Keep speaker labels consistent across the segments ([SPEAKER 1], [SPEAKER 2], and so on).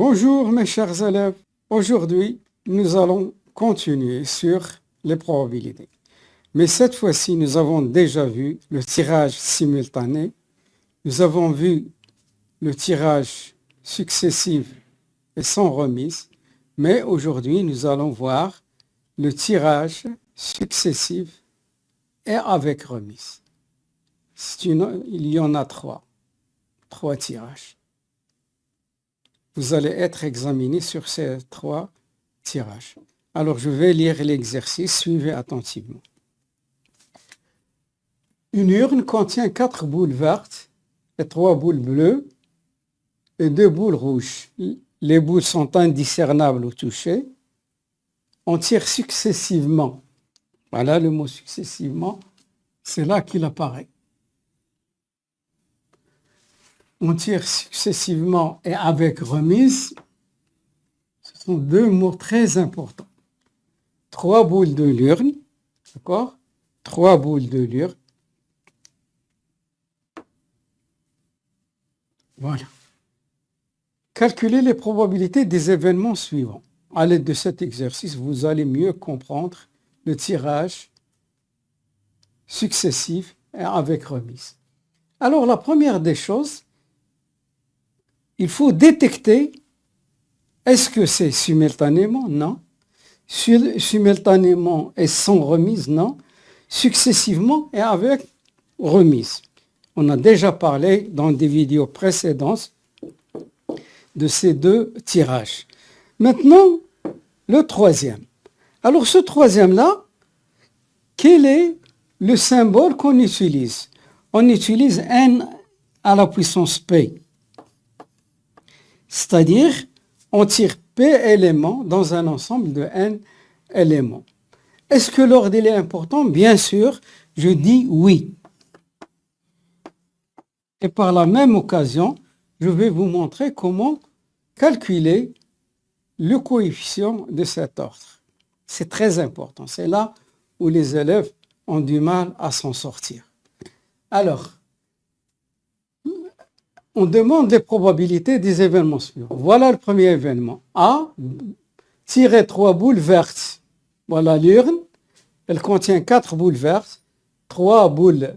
[SPEAKER 1] Bonjour mes chers élèves, aujourd'hui nous allons continuer sur les probabilités. Mais cette fois-ci nous avons déjà vu le tirage simultané, nous avons vu le tirage successif et sans remise, mais aujourd'hui nous allons voir le tirage successif et avec remise. Il y en a trois tirages. Vous allez être examiné sur ces trois tirages. Alors, je vais lire l'exercice, suivez attentivement. Une urne contient 4 boules vertes et 3 boules bleues et 2 boules rouges. Les boules sont indiscernables au toucher. On tire successivement. Voilà le mot successivement, c'est là qu'il apparaît. On tire successivement et avec remise, ce sont deux mots très importants. 3 boules de l'urne, d'accord? 3 boules de l'urne. Voilà. Calculez les probabilités des événements suivants. À l'aide de cet exercice, vous allez mieux comprendre le tirage successif et avec remise. Alors, la première des choses, il faut détecter, est-ce que c'est simultanément? Non. Simultanément et sans remise? Non. Successivement et avec remise. On a déjà parlé dans des vidéos précédentes de ces deux tirages. Maintenant, le troisième. Alors, ce troisième-là, quel est le symbole qu'on utilise? On utilise n à la puissance p. C'est-à-dire, on tire p éléments dans un ensemble de n éléments. Est-ce que l'ordre est important? Bien sûr, je dis oui. Et par la même occasion, je vais vous montrer comment calculer le coefficient de cet ordre. C'est très important. C'est là où les élèves ont du mal à s'en sortir. Alors, on demande les probabilités des événements suivants. Voilà le premier événement. A, tirer 3 boules vertes. Voilà l'urne. Elle contient 4 boules vertes, 3 boules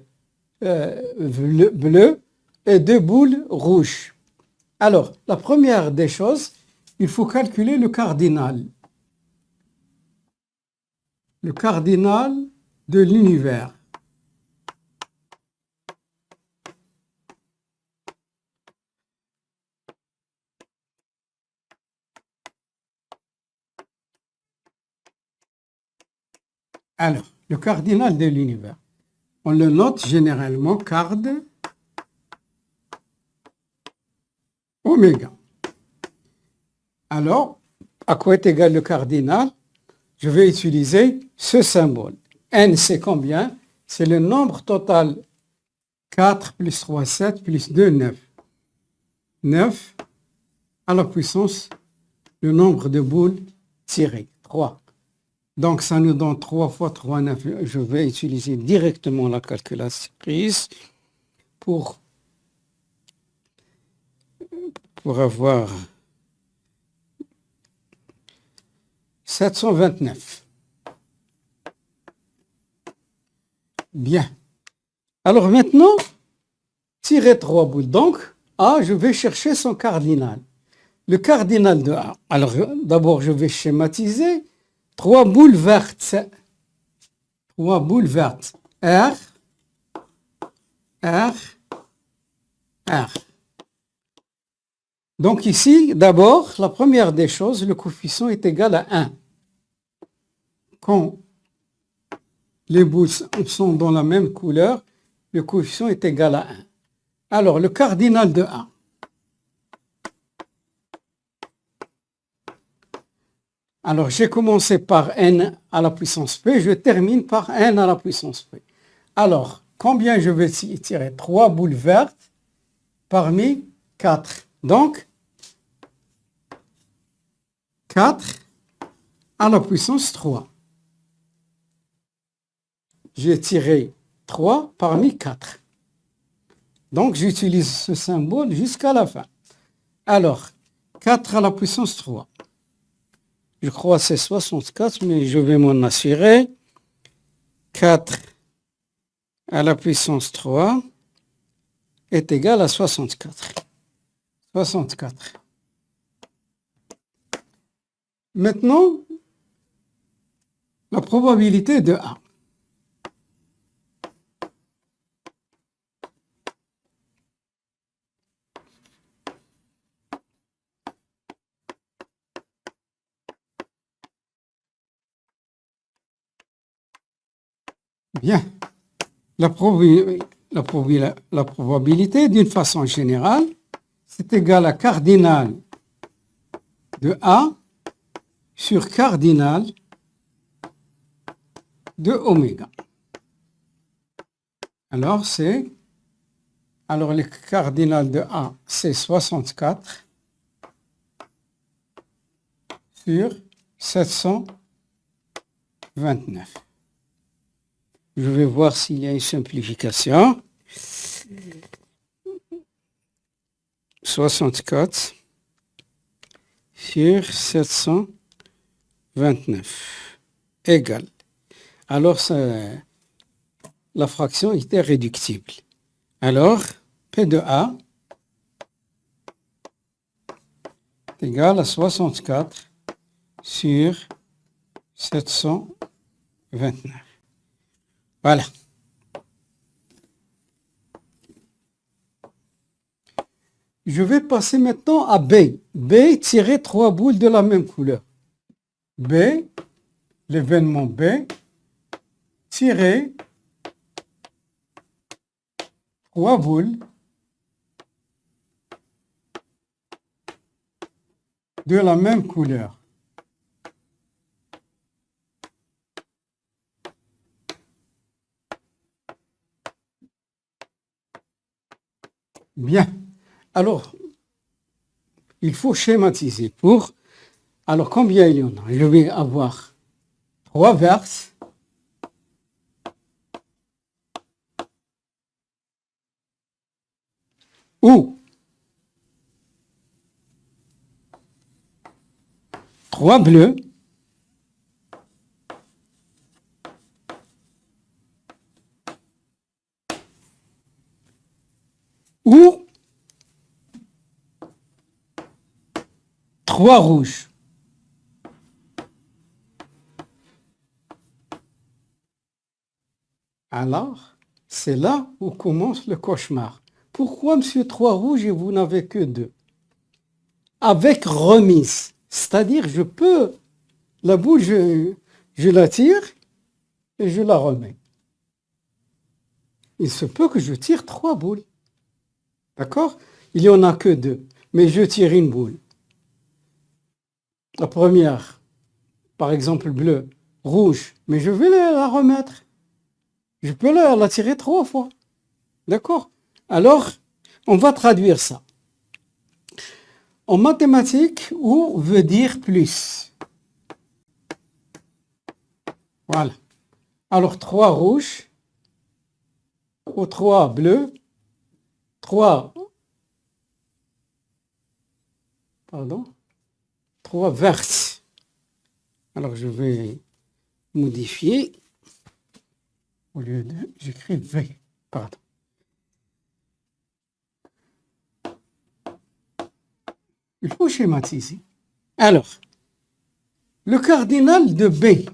[SPEAKER 1] bleues et 2 boules rouges. Alors, la première des choses, il faut calculer le cardinal. Le cardinal de l'univers. Alors, le cardinal de l'univers. On le note généralement card oméga. Alors, à quoi est égal le cardinal? Je vais utiliser ce symbole. N, c'est combien? C'est le nombre total. 4 plus 3, 7 plus 2, 9. 9 à la puissance, le nombre de boules tirées, 3. Donc, ça nous donne 3 fois 3, 9. Je vais utiliser directement la calculatrice pour avoir 729. Bien. Alors maintenant, tirer 3 boules. Donc, A, je vais chercher son cardinal. Le cardinal de A. Alors, d'abord, je vais schématiser. 3 boules vertes. 3 boules vertes. R, R, R. Donc ici, d'abord, la première des choses, le coefficient est égal à 1. Quand les boules sont dans la même couleur, le coefficient est égal à 1. Alors, le cardinal de A. Alors, j'ai commencé par n à la puissance p, je termine par n à la puissance p. Alors, combien je vais tirer? 3 boules vertes parmi 4. Donc, 4 à la puissance 3. J'ai tiré 3 parmi 4. Donc, j'utilise ce symbole jusqu'à la fin. Alors, 4 à la puissance 3. Je crois que c'est 64, mais je vais m'en assurer. 4 à la puissance 3 est égal à 64. 64. Maintenant, la probabilité de A. Bien. La probabilité, d'une façon générale, c'est égal à cardinal de A sur cardinal de oméga. Alors, le cardinal de A, c'est 64 sur 729. Je vais voir s'il y a une simplification. 64 sur 729 égale. Alors, la fraction était réductible. Alors, P de A est égal à 64 sur 729. Voilà. Je vais passer maintenant à B. B, tirer 3 boules de la même couleur. B, l'événement B, tirer 3 boules de la même couleur. Bien. Alors, il faut schématiser pour... Alors, combien il y en a? Je vais avoir 3 verses. Ou 3 bleus. Ou 3 rouges. Alors, c'est là où commence le cauchemar. Pourquoi, monsieur, 3 rouges et vous n'avez que 2? Avec remise. C'est-à-dire, la boule, je la tire et je la remets. Il se peut que je tire 3 boules. D'accord? Il n'y en a que 2. Mais je tire une boule. La première, par exemple bleue, rouge, mais je vais la remettre. Je peux la tirer 3 fois. D'accord? Alors, on va traduire ça. En mathématiques, ou veut dire plus. Voilà. Alors, 3 rouges, ou 3 bleus, 3 vertes. Alors, je vais modifier. Au lieu de, j'écris V. Pardon. Il faut schématiser. Alors, le cardinal de B.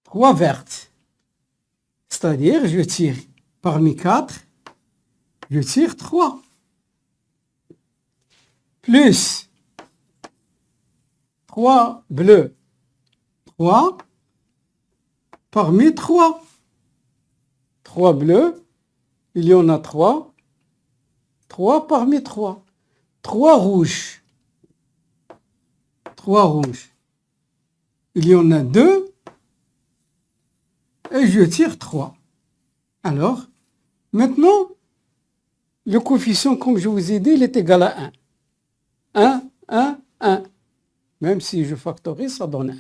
[SPEAKER 1] Trois vertes. C'est-à-dire, je tire parmi 4, je tire 3. Plus 3 bleus. 3 parmi 3. 3 bleus, il y en a 3. 3 parmi 3. 3 rouges. 3 rouges. Il y en a 2. Et je tire 3. Alors, maintenant, le coefficient, comme je vous ai dit, il est égal à 1. 1, 1, 1. Même si je factorise, ça donne 1.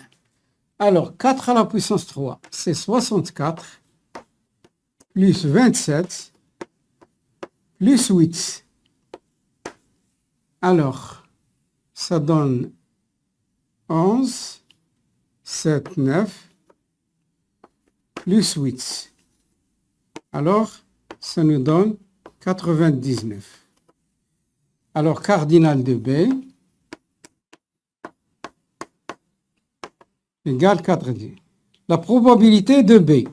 [SPEAKER 1] Alors, 4 à la puissance 3, c'est 64 plus 27 plus 8. Alors, ça donne 11, 7, 9, plus 8. Alors, ça nous donne 99. Alors, cardinal de B égale 4D. La probabilité de B.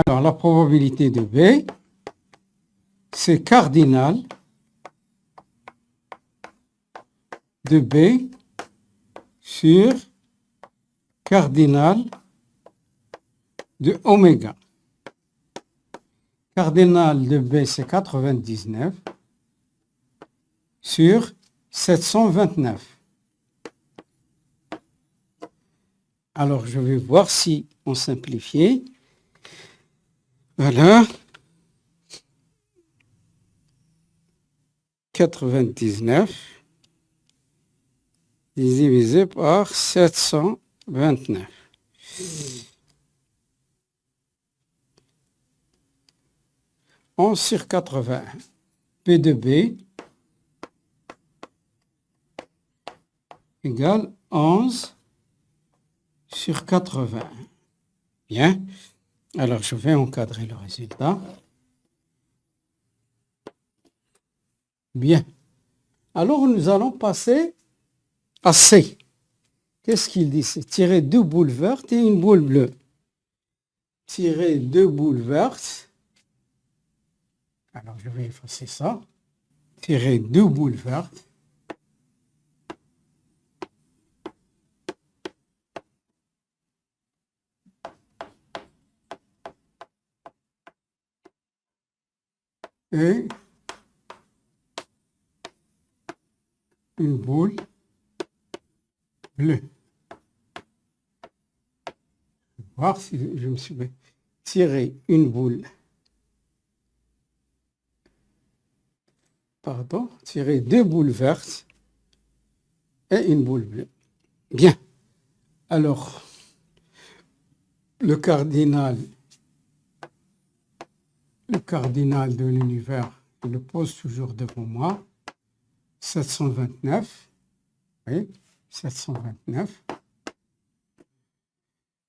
[SPEAKER 1] Alors, la probabilité de B, c'est cardinal de B sur cardinal de oméga. Cardinal de B, c'est 99 sur 729. Alors, je vais voir si on simplifie. Voilà. 99 divisé par 729. 11 sur 80. P de B égale 11 sur 80. Bien. Alors, je vais encadrer le résultat. Bien. Alors, nous allons passer à C. Qu'est-ce qu'il dit? C'est tirer 2 boules vertes et une boule bleue. Tirer 2 boules vertes. Alors, je vais effacer ça. Tirer 2 boules vertes. Et une boule bleue. Je vais voir si je me suis tiré une boule. Pardon, tirer 2 boules vertes et une boule bleue. Bien. Alors, le cardinal de l'univers, je le pose toujours devant moi. 729. Oui, 729.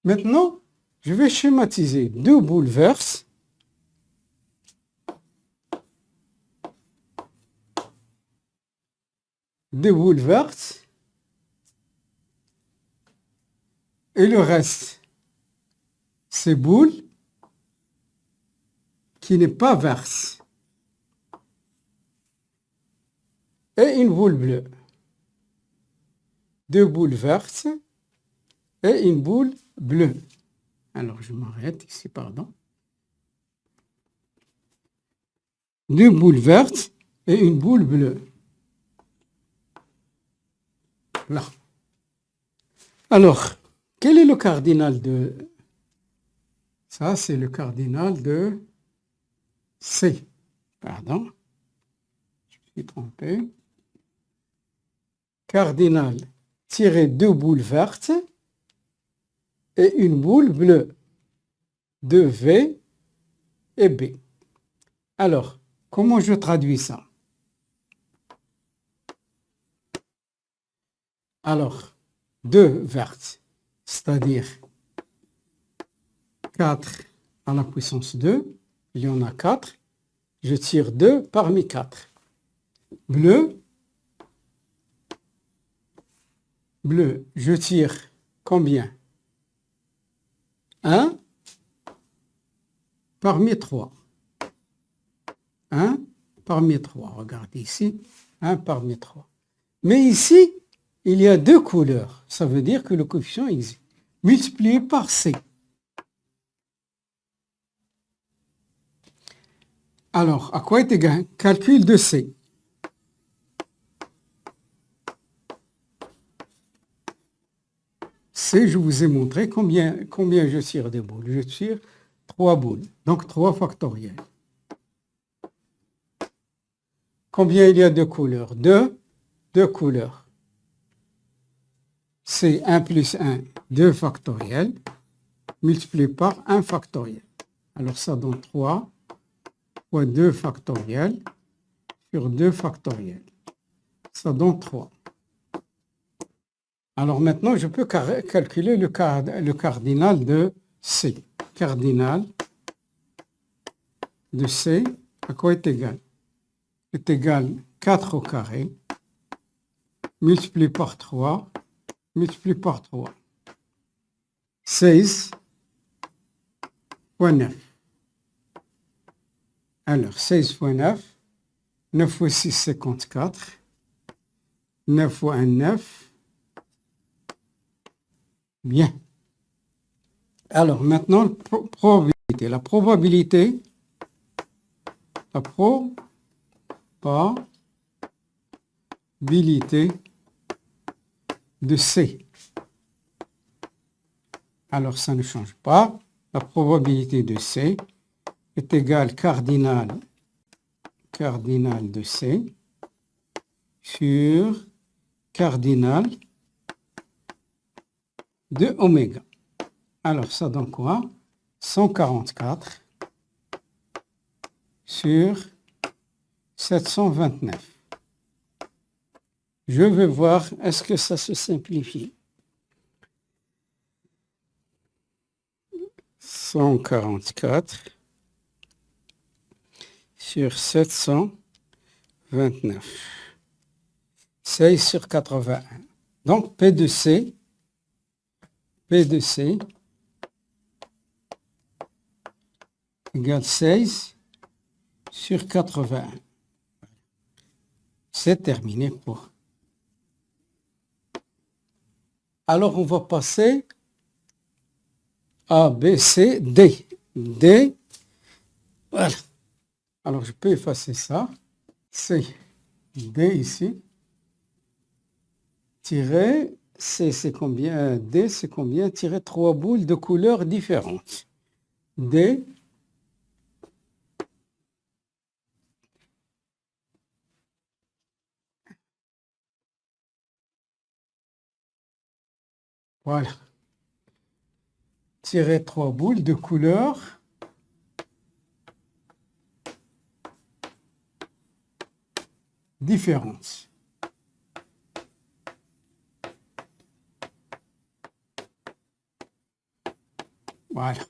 [SPEAKER 1] Maintenant, je vais schématiser 2 boules vertes. Deux boules vertes. Et le reste, ces boules qui n'est pas verte. Et une boule bleue. 2 boules vertes et une boule bleue. Alors, je m'arrête ici, pardon. 2 boules vertes et une boule bleue. Là. Alors, quel est le cardinal de... Ça, c'est le cardinal de C. Pardon. Je me suis trompé. Cardinal tirer 2 boules vertes et une boule bleue de V et B. Alors, comment je traduis ça? Alors, 2 vertes, c'est-à-dire 4 à la puissance 2, il y en a 4, je tire 2 parmi 4. Bleu, je tire combien? 1 parmi 3. 1 parmi 3. Regardez ici, 1 parmi 3. Mais ici, il y a 2 couleurs. Ça veut dire que le coefficient existe. Multiplié par C. Alors, à quoi est égal? Calcul de C. C, je vous ai montré combien je tire des boules. Je tire 3 boules. Donc 3 factoriels. Combien il y a de couleurs? Deux couleurs. C'est 1 plus 1, 2 factoriel, multiplié par 1 factoriel. Alors ça donne 3 fois 2 factoriel sur 2 factoriel. Ça donne 3. Alors maintenant, je peux calculer le cardinal de C. Cardinal de C, à quoi est égal? Est égal 4 au carré, multiplié par 3, multiplié par 3. 16 fois 9. Alors, 16 fois 9, 9 fois 6, 54. 9 fois 1, 9. Bien. Alors, maintenant, probabilité. La probabilité de C. Alors, ça ne change pas. La probabilité de C est égale cardinal de C sur cardinal de oméga. Alors, ça donne quoi? 144 sur 729. Je vais voir, est-ce que ça se simplifie? 144 sur 729. 16 sur 81. Donc, P de C égale 16 sur 81. C'est terminé pour. Alors, on va passer A, B, C, D. D, voilà. Alors, je peux effacer ça. C, D ici. Tirer, C, c'est combien? D, c'est combien? Tirer 3 boules de couleurs différentes. D, voilà. Tirer 3 boules de couleurs différentes. Voilà.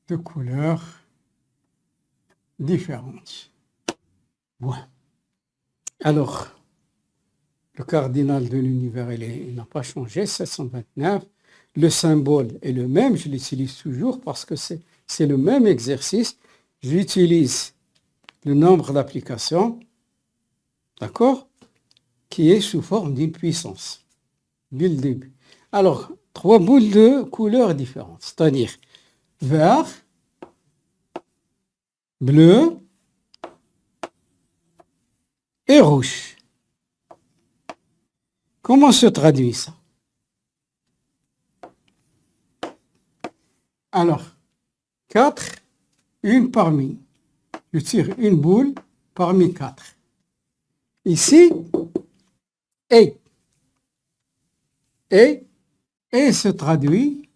[SPEAKER 1] De couleurs différentes. Voilà. Alors, le cardinal de l'univers, il n'a pas changé, 729. Le symbole est le même, je l'utilise toujours parce que c'est le même exercice. J'utilise le nombre d'applications, d'accord, qui est sous forme d'une puissance, dès le début. Alors, 3 boules de couleurs différentes, c'est-à-dire vert, bleu et rouge. Comment se traduit ça? Alors, 4, une parmi. Je tire une boule parmi 4. Ici, et se traduit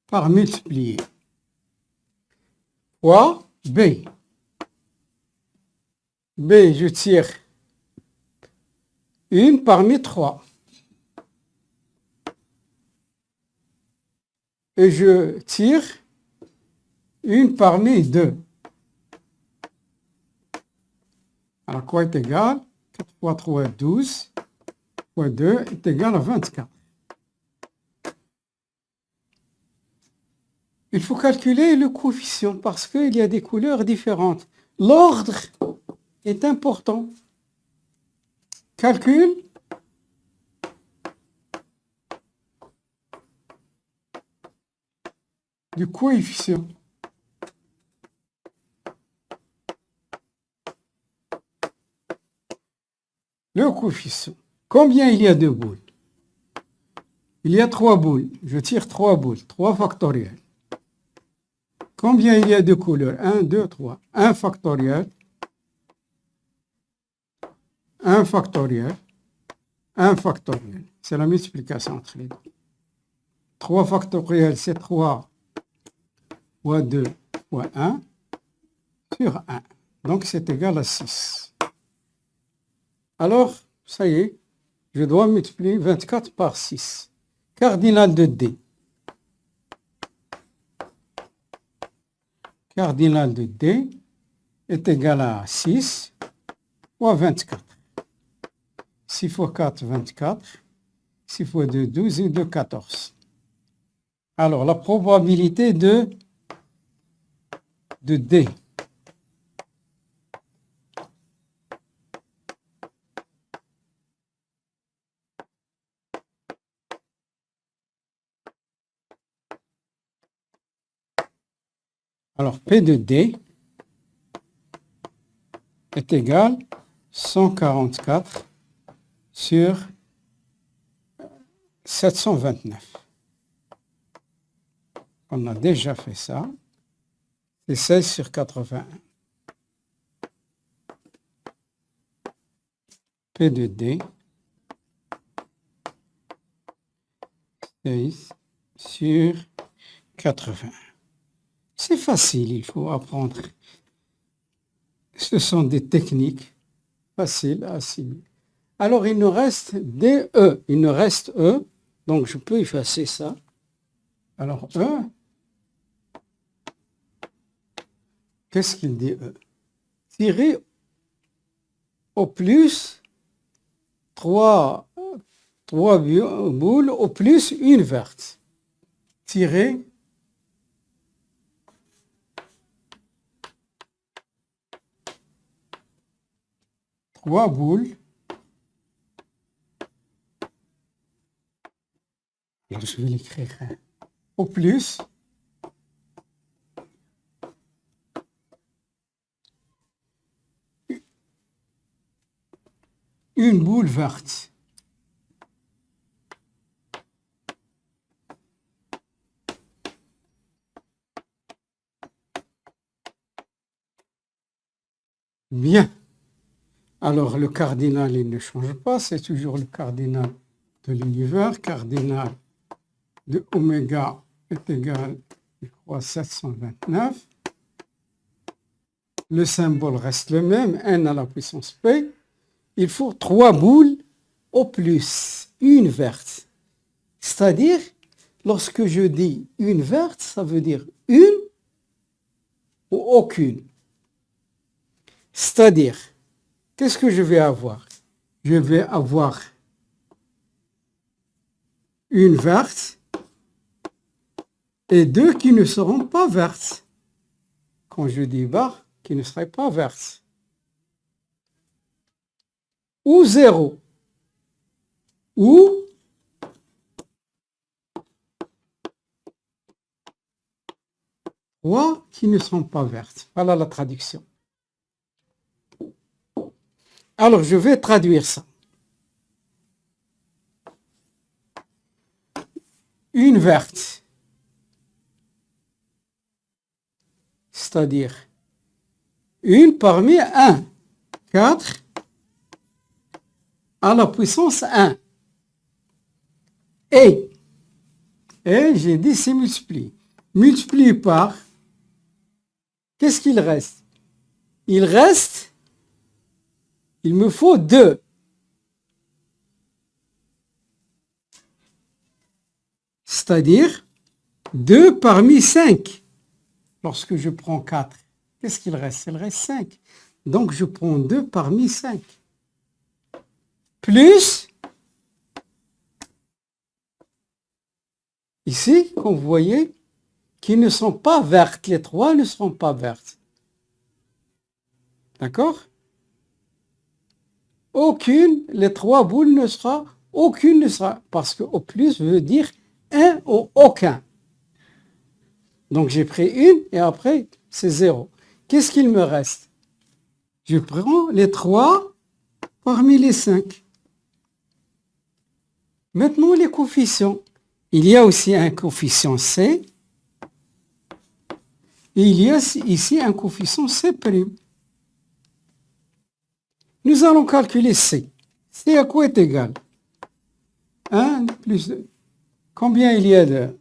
[SPEAKER 1] par multiplier. Fois B. B, je tire une parmi 3. Et je tire une parmi 2. Alors, quoi est égal? 4 fois 3, 12, fois 2 est égal à 24. Il faut calculer le coefficient parce qu'il y a des couleurs différentes. L'ordre est important. Calcul. Du coefficient. Le coefficient. Combien il y a de boules? Il y a 3 boules. Je tire 3 boules. 3 factoriels. Combien il y a de couleurs? 1, 2, 3. 1 factoriel. 1 factoriel. 1 factoriel. C'est la multiplication entre les deux. 3 factoriel, c'est 3 fois 2 fois 1 sur 1. Donc, c'est égal à 6. Alors, ça y est, je dois multiplier 24 par 6. Cardinal de D. Cardinal de D est égal à 6 fois 24. 6 fois 4, 24. 6 fois 2, 12 et 2, 14. Alors, la probabilité de D. Alors, P de D est égal à 144 sur 729. On a déjà fait ça. C'est 16 sur 81. P de D, 16 sur 80. C'est facile, il faut apprendre. Ce sont des techniques faciles à assimiler. Alors, il nous reste DE. Il nous reste E. Donc, je peux effacer ça. Alors, E. Qu'est-ce qu'il dit, E? Tirer au plus 3 boules au plus une verte. Tirer trois boules. Alors, je vais l'écrire. Au plus une boule verte. Bien. Alors, le cardinal, il ne change pas. C'est toujours le cardinal de l'univers. Cardinal de oméga est égal, je crois, 729. Le symbole reste le même, n à la puissance p. Il faut 3 boules au plus une verte. C'est-à-dire, lorsque je dis une verte, ça veut dire une ou aucune. C'est-à-dire, qu'est-ce que je vais avoir? Je vais avoir une verte et 2 qui ne seront pas vertes. Quand je dis bas, qui ne seraient pas vertes. Ou 0. Ou trois qui ne sont pas vertes. Voilà la traduction. Alors, je vais traduire ça. Une verte, c'est-à-dire une parmi 1, 4 à la puissance 1. Et j'ai dit c'est multiplié. Multiplié par, qu'est-ce qu'il reste? Il me faut 2. C'est-à-dire 2 parmi 5. Lorsque je prends 4, qu'est-ce qu'il reste? Il reste 5. Donc je prends 2 parmi 5. Plus, ici, comme vous voyez, qui ne sont pas vertes. Les 3 ne seront pas vertes. D'accord? Aucune, les 3 boules ne sera, aucune ne sera, parce que au plus veut dire un ou aucun. Donc j'ai pris une et après c'est 0. Qu'est-ce qu'il me reste? Je prends les 3 parmi les 5. Maintenant les coefficients. Il y a aussi un coefficient C. Et il y a ici un coefficient C'. Nous allons calculer C. C à quoi est égal? 1 plus 2. Combien il y a de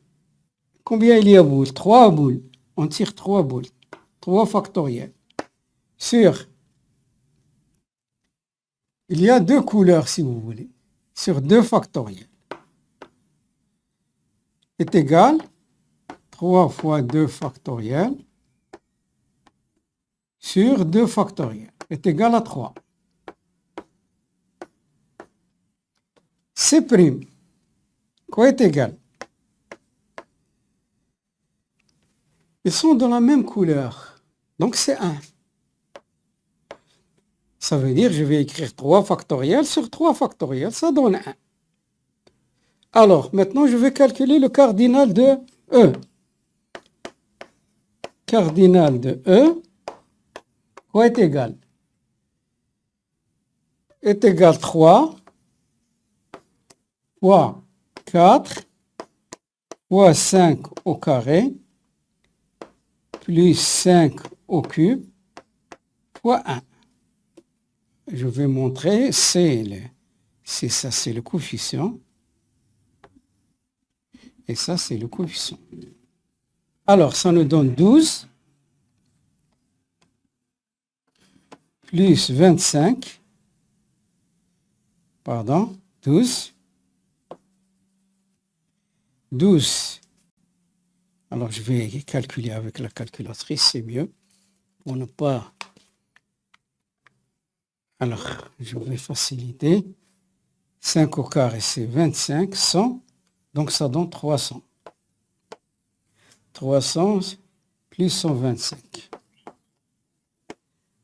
[SPEAKER 1] boules? 3 boules. On tire 3 boules. 3 factoriels. Sur, il y a 2 couleurs si vous voulez. Sur 2 factoriels. Est égal 3 fois 2 factoriel sur 2 factoriel est égal à 3. C', quoi est égal? Ils sont de la même couleur, donc c'est 1. Ça veut dire que je vais écrire 3 factoriel sur 3 factoriel, ça donne 1. Alors, maintenant, je vais calculer le cardinal de E. Cardinal de E, quoi est égal? Est égal 3 fois 4 fois 5 au carré plus 5 au cube fois 1. Je vais montrer, c'est ça, c'est le coefficient. Et ça, c'est le coefficient. Alors, ça nous donne 12 plus 25, pardon, 12. Alors, je vais calculer avec la calculatrice, c'est mieux, pour ne pas... Alors, je vais faciliter. 5 au carré, c'est 25, 100, donc ça donne 300. 300 plus 125.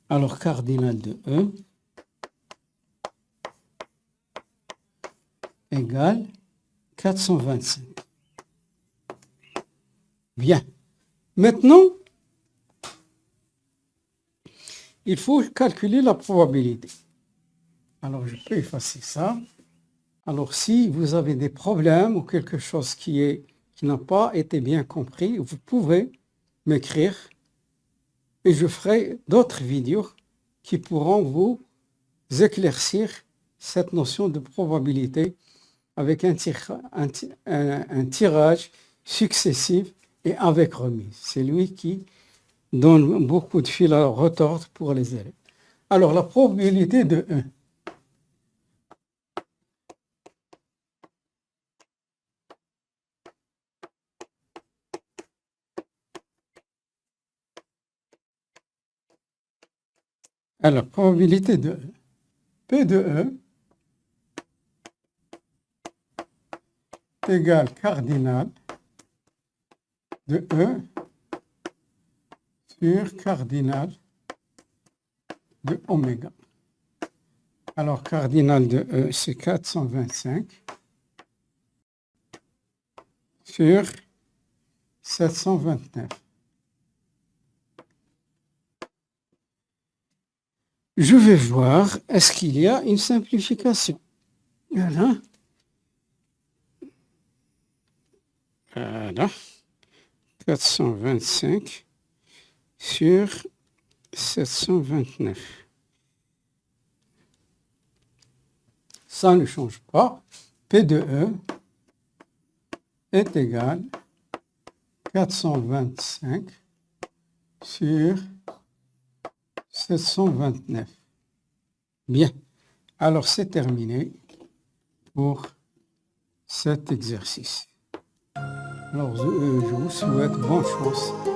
[SPEAKER 1] Alors, cardinal de E égale 425. Bien. Maintenant, il faut calculer la probabilité. Alors, je peux effacer ça. Alors, si vous avez des problèmes ou quelque chose qui n'a pas été bien compris, vous pouvez m'écrire et je ferai d'autres vidéos qui pourront vous éclaircir cette notion de probabilité avec un tirage successif et avec remise. C'est lui qui donne beaucoup de fil à retordre pour les élèves. Alors, la probabilité de 1. Alors, probabilité de E. P de E égale cardinal de E sur cardinal de oméga. Alors, cardinal de E, c'est 425 sur 729. Je vais voir, est-ce qu'il y a une simplification? Voilà. Voilà. 425 sur 729. Ça ne change pas. P de E est égal 425 sur 729. Bien. Alors, c'est terminé pour cet exercice. Alors, je vous souhaite bonne chance.